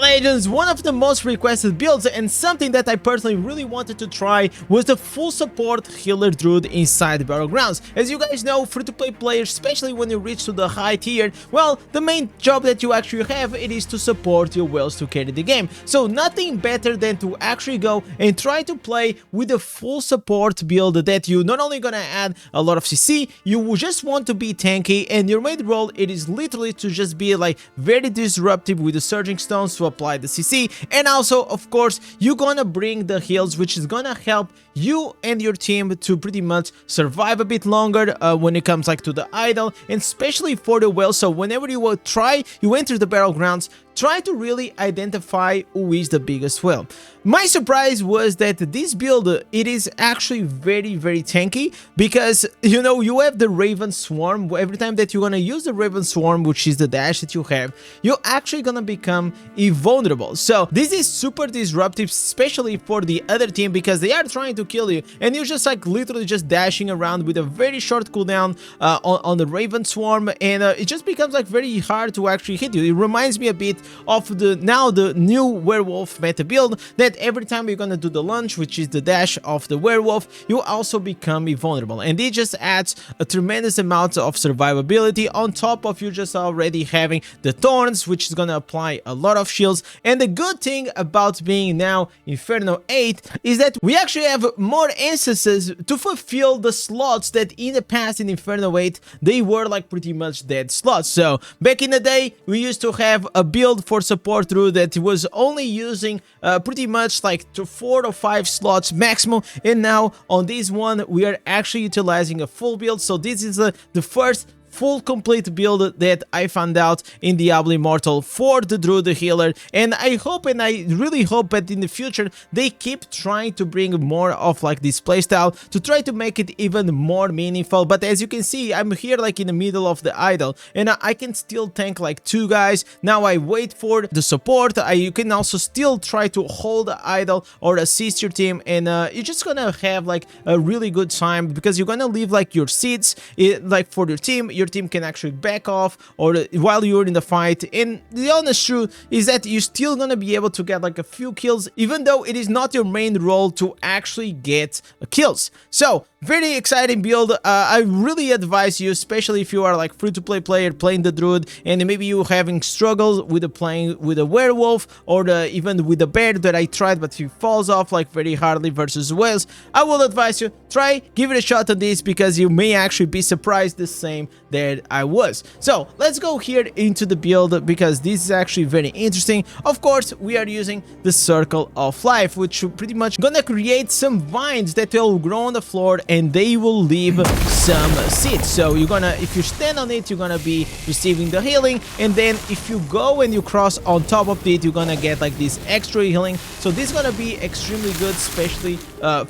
legends, one of the most requested builds and something that I personally really wanted to try was the full support healer druid inside the Battlegrounds. As you guys know, free-to-play players, especially when you reach to the high tier, well, the main job that you actually have, it is to support your whales to carry the game. So nothing better than to actually go and try to play with a full support build that you not only gonna add a lot of CC, you just want to be tanky, and your main role, it is literally to just be like very disruptive with the surging stones to apply the CC, and also of course you're gonna bring the heals, which is gonna help you and your team to pretty much survive a bit longer when it comes like to the idle, and especially for the whale. So whenever you will you enter the Battlegrounds, try to really identify who is the biggest whale. My surprise was that this build, it is actually very tanky, because you know, you have the Raven Swarm. Every time that you're gonna use the Raven Swarm, which is the dash that you have, you're actually gonna become invulnerable. So this is super disruptive, especially for the other team, because they are trying to kill you and you're just like literally just dashing around with a very short cooldown on the Raven Swarm, and it just becomes like very hard to actually hit you. It reminds me a bit of the new werewolf meta build, that every time you're gonna do the lunge, which is the dash of the werewolf, you also become invulnerable, and it just adds a tremendous amount of survivability on top of you just already having the thorns, which is gonna apply a lot of shields. And the good thing about being now Inferno 8 is that we actually have more instances to fulfill the slots that in the past in Inferno 8 they were like pretty much dead slots. So back in the day, we used to have a build for support druid that was only using pretty much like 4 or 5 slots maximum, and now on this one we are actually utilizing a full build. So this is the first full complete build that I found out in Diablo Immortal for the druid healer, and I hope, and I really hope that in the future they keep trying to bring more of like this playstyle to try to make it even more meaningful. But as you can see, I'm here like in the middle of the idle, and I can still tank like 2 guys. Now I wait for the support. You can also still try to hold the idle or assist your team, and you're just gonna have like a really good time, because you're gonna leave like your seeds like for your team. Your team can actually back off or while you're in the fight, and the honest truth is that you're still gonna be able to get like a few kills, even though it is not your main role to actually get kills. So very exciting build. I really advise you, especially if you are like free-to-play player playing the druid, and maybe you having struggles with playing with a werewolf or even with the bear that I tried, but he falls off like very hardly versus whales. I will advise you, give it a shot on this, because you may actually be surprised the same that I was. So let's go here into the build, because this is actually very interesting. Of course, we are using the Circle of Life, which pretty much gonna create some vines that will grow on the floor, and they will leave some seeds. So you're gonna, if you stand on it, you're gonna be receiving the healing, and then if you go and you cross on top of it, you're gonna get like this extra healing. So this is gonna be extremely good, especially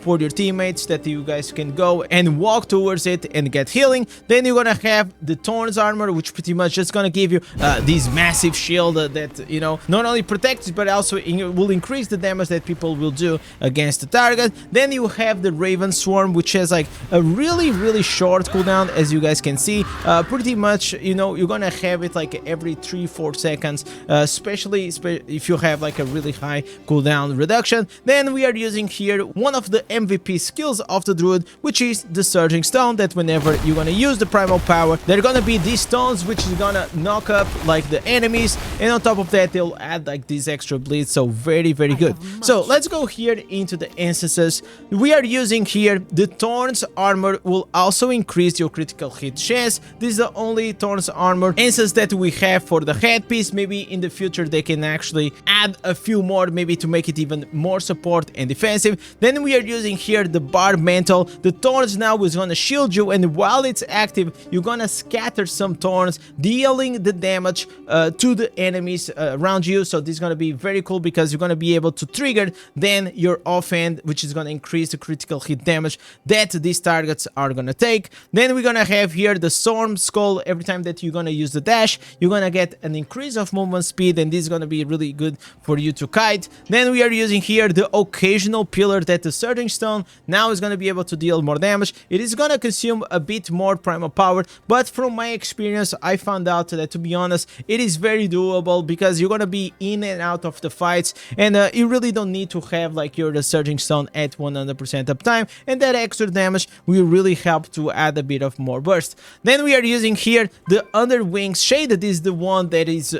for your teammates, that you guys can go and walk towards it and get healing. Then you're gonna have the Thorns Armor, which pretty much just gonna give you this massive shield that, you know, not only protects but also will increase the damage that people will do against the target. Then you have the Raven Swarm, which has like a really short cooldown, as you guys can see. Pretty much, you know, you're gonna have it like every 3-4 seconds, especially if you have like a really high cooldown reduction. Then we are using here one of the MVP skills of the druid, which is the Surging Stone, that whenever you're gonna use the primal power, they're gonna be these stones which is gonna knock up like the enemies, and on top of that they'll add like this extra bleed. So very good. So let's go here into the instances. We are using here the Thorns Armor, will also increase your critical hit chance. This is the only Thorns Armor instance that we have for the headpiece. Maybe in the future they can actually add a few more, maybe to make it even more support and defensive. Then we are using here the Bar Mantle. The Thorns now is gonna shield you, and while it's active, you're gonna scatter some thorns, dealing the damage to the enemies around you. So this is gonna be very cool, because you're gonna be able to trigger then your offhand, which is gonna increase the critical hit damage that that these targets are gonna take. Then we're gonna have here the storm skull. Every time that you're gonna use the dash, you're gonna get an increase of movement speed, and this is gonna be really good for you to kite. Then we are using here the occasional pillar that the surging stone now is gonna be able to deal more damage. It is gonna consume a bit more primal power, but from my experience I found out that, to be honest, it is very doable because you're gonna be in and out of the fights, and you really don't need to have like your surging stone at 100% uptime, and that extra damage will really help to add a bit of more burst. Then we are using here the Underwing Shade. That is the one that is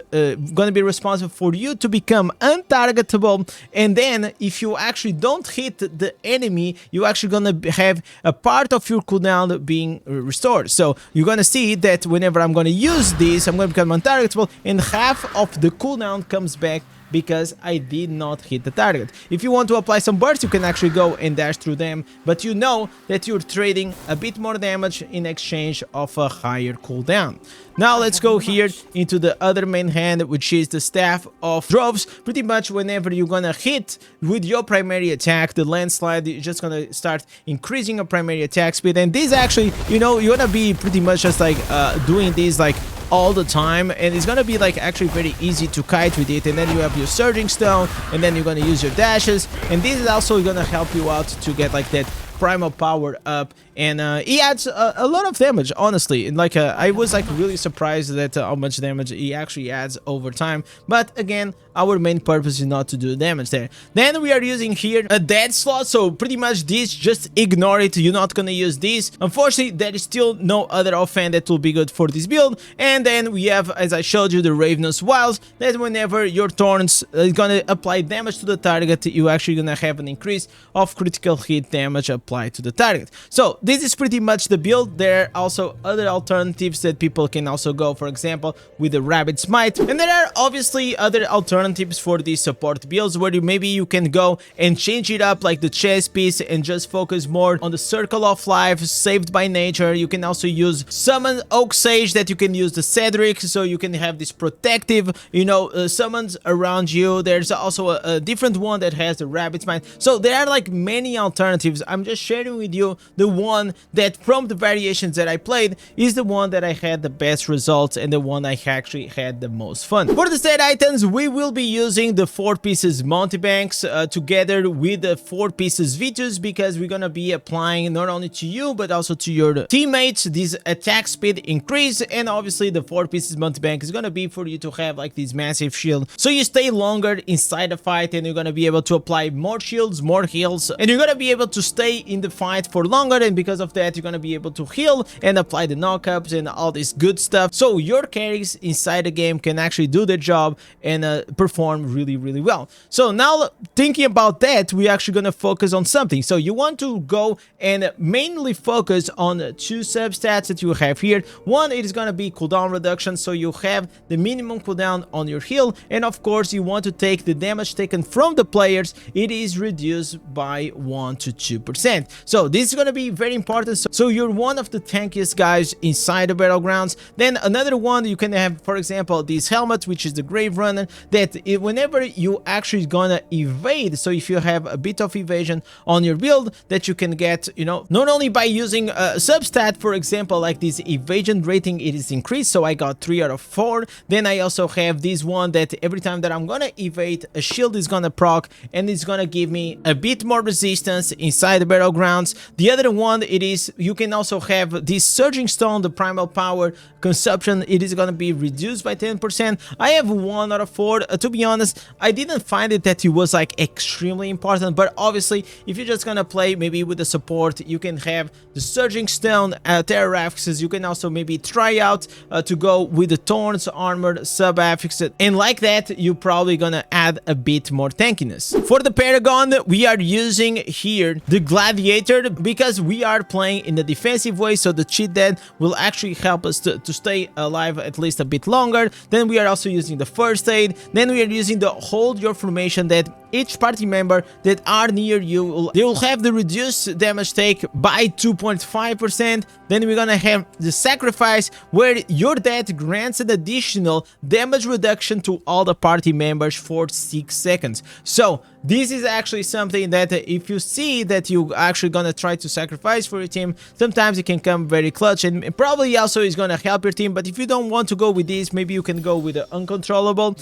gonna be responsible for you to become un-targetable, and then if you actually don't hit the enemy, you actually gonna have a part of your cooldown being restored. So you're gonna see that whenever I'm gonna use this, I'm gonna become un-targetable, and half of the cooldown comes back because I did not hit the target. If you want to apply some bursts, you can actually go and dash through them, but you know that you're trading a bit more damage in exchange of a higher cooldown. Now let's go here into the other main hand, which is the Staff of Droves. Pretty much whenever you're gonna hit with your primary attack, the landslide, you're just gonna start increasing your primary attack speed, and this actually, you know, you're gonna be pretty much just like doing this like all the time, and it's gonna be like actually very easy to kite with it. And then you have your surging stone, and then you're gonna use your dashes, and this is also gonna help you out to get like that primal power up, and he adds a lot of damage, honestly. And like I was like really surprised that how much damage he actually adds over time, but again, our main purpose is not to do damage there. Then we are using here a dead slot, so pretty much this, just ignore it, you're not gonna use this. Unfortunately, there is still no other offhand that will be good for this build. And then we have, as I showed you, the Ravenous Wilds, that whenever your thorns is gonna apply damage to the target, you actually gonna have an increase of critical hit damage applied to the target. So this is pretty much the build. There are also other alternatives that people can also go, for example, with the Rabbit Smite. And there are obviously other alternatives for these support builds where maybe you can go and change it up, like the chess piece, and just focus more on the Circle of Life, Saved by Nature. You can also use Summon Oak Sage, that you can use the Cedric, so you can have this protective, you know, summons around you. There's also a different one that has the Rabbit Smite. So there are like many alternatives. I'm just sharing with you the one that, from the variations that I played, is the one that I had the best results and the one I actually had the most fun. For the stat items, we will be using the 4 pieces Montebanks together with the 4 pieces Vitus, because we're gonna be applying not only to you but also to your teammates this attack speed increase. And obviously the 4 pieces Montebank is gonna be for you to have like this massive shield, so you stay longer inside the fight, and you're gonna be able to apply more shields, more heals, and you're gonna be able to stay in the fight for longer. And because of that, you're gonna be able to heal and apply the knockups and all this good stuff, so your carries inside the game can actually do their job and perform really well. So now, thinking about that, we're actually gonna focus on something. So you want to go and mainly focus on 2 substats that you have here. One, it is gonna be cooldown reduction, so you have the minimum cooldown on your heal, and of course you want to take the damage taken from the players. It is reduced by 1 to 2%. So this is gonna be very important, so you're one of the tankiest guys inside the Battlegrounds. Then another one, you can have, for example, this helmet, which is the Grave Runner, that whenever you actually gonna evade, so if you have a bit of evasion on your build, that you can get, you know, not only by using a substat, for example, like this evasion rating, it is increased, so I got 3 out of 4. Then I also have this one that every time that I'm gonna evade, a shield is gonna proc, and it's gonna give me a bit more resistance inside the Battlegrounds. The other one, it is, you can also have this Surging Stone, the primal power consumption, it is gonna be reduced by 10%. I have 1 out of 4. To be honest, I didn't find it that it was like extremely important, but obviously if you're just gonna play maybe with the support, you can have the Surging Stone, Terror Affixes. You can also maybe try out to go with the Thorns Armor sub Affix, and like that you're probably gonna add a bit more tankiness. For the Paragon, we are using here the Gladiator because we are playing in the defensive way, so the cheat dead will actually help us to stay alive at least a bit longer. Then we are also using the First Aid. Then we are using the Hold Your Formation, that each party member that are near you, they will have the reduced damage take by 2.5%. Then we're gonna have the Sacrifice, where your death grants an additional damage reduction to all the party members for 6 seconds. So this is actually something that if you see that you actually gonna try to sacrifice, sacrifice for your team, sometimes it can come very clutch, and probably also is gonna help your team. But if you don't want to go with this, maybe you can go with the uncontrollable,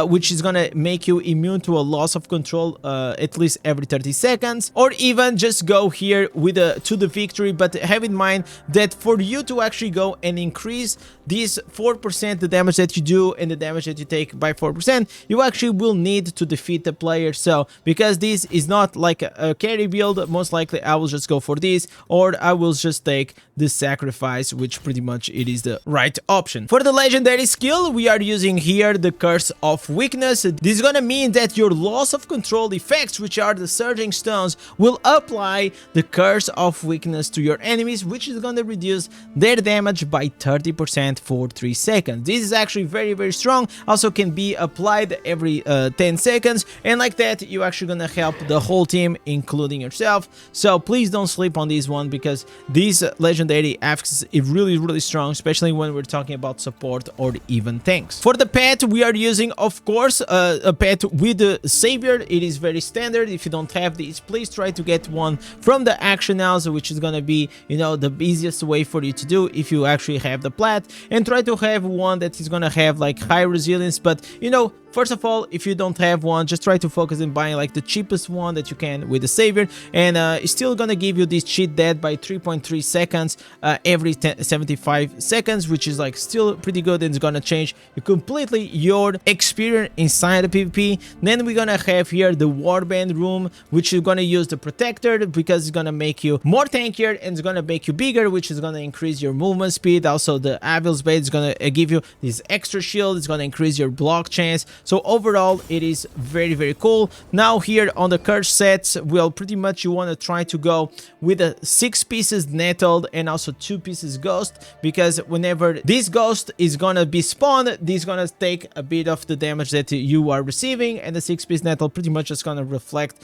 which is gonna make you immune to a loss of control at least every 30 seconds, or even just go here with to the victory. But have in mind that for you to actually go and increase this 4% the damage that you do and the damage that you take by 4%, you actually will need to defeat the player. So because this is not like a carry build, most likely I will just go for this, or I will just take the sacrifice, which pretty much it is the right option. For the legendary skill, we are using here the Curse of Weakness. This is gonna mean that your loss of control effects, which are the surging stones, will apply the Curse of Weakness to your enemies, which is gonna reduce their damage by 30% for 3 seconds. This is actually very strong. Also can be applied every 10 seconds, and like that you actually gonna help the whole team, including yourself. So please don't sleep on this one, because these legendary Affix is really strong, especially when we're talking about support or even tanks. For the pet, we are using, of course, a pet with the savior. It is very standard. If you don't have these, please try to get one from the action house, which is gonna be, you know, the easiest way for you to do if you actually have the plat, and try to have one that is gonna have like high resilience. But you know, first of all, if you don't have one, just try to focus in buying like the cheapest one that you can with the savior, and it's still gonna give you this cheat dead by 3.3 seconds every 75 seconds, which is like still pretty good, and it's gonna change completely your experience inside the PvP. Then we're gonna have here the Warband Room, which is gonna use the protector, because it's gonna make you more tankier and it's gonna make you bigger, which is gonna increase your movement speed. Also the Avil's Blade is gonna give you this extra shield. It's gonna increase your block chance. So overall, it is very cool. Now here on the curse sets, well, pretty much you want to try to go with a 6 pieces nettled and also 2 pieces ghost, because whenever this ghost is gonna be spawned, this is gonna take a bit of the damage that you are receiving, and the 6-piece nettled pretty much is gonna reflect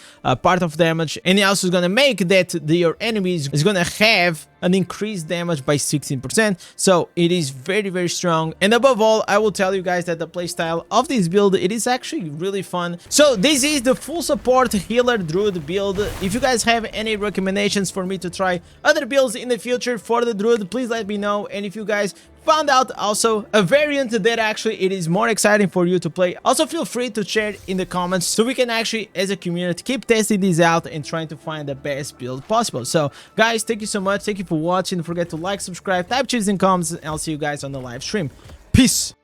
part of damage, and it also is gonna make that your enemy is gonna have an increased damage by 16%. So it is very strong, and above all, I will tell you guys that the playstyle of this build, it is actually really fun. So this is the full support healer druid build. If you guys have any recommendations for me to try other builds in the future for the druid, please let me know. And if you guys found out also a variant that actually it is more exciting for you to play, also feel free to share in the comments, so we can actually as a community keep testing these out and trying to find the best build possible. So guys, thank you so much, thank you for watching. Don't forget to like, subscribe, type cheers in comments, and I'll see you guys on the live stream. Peace.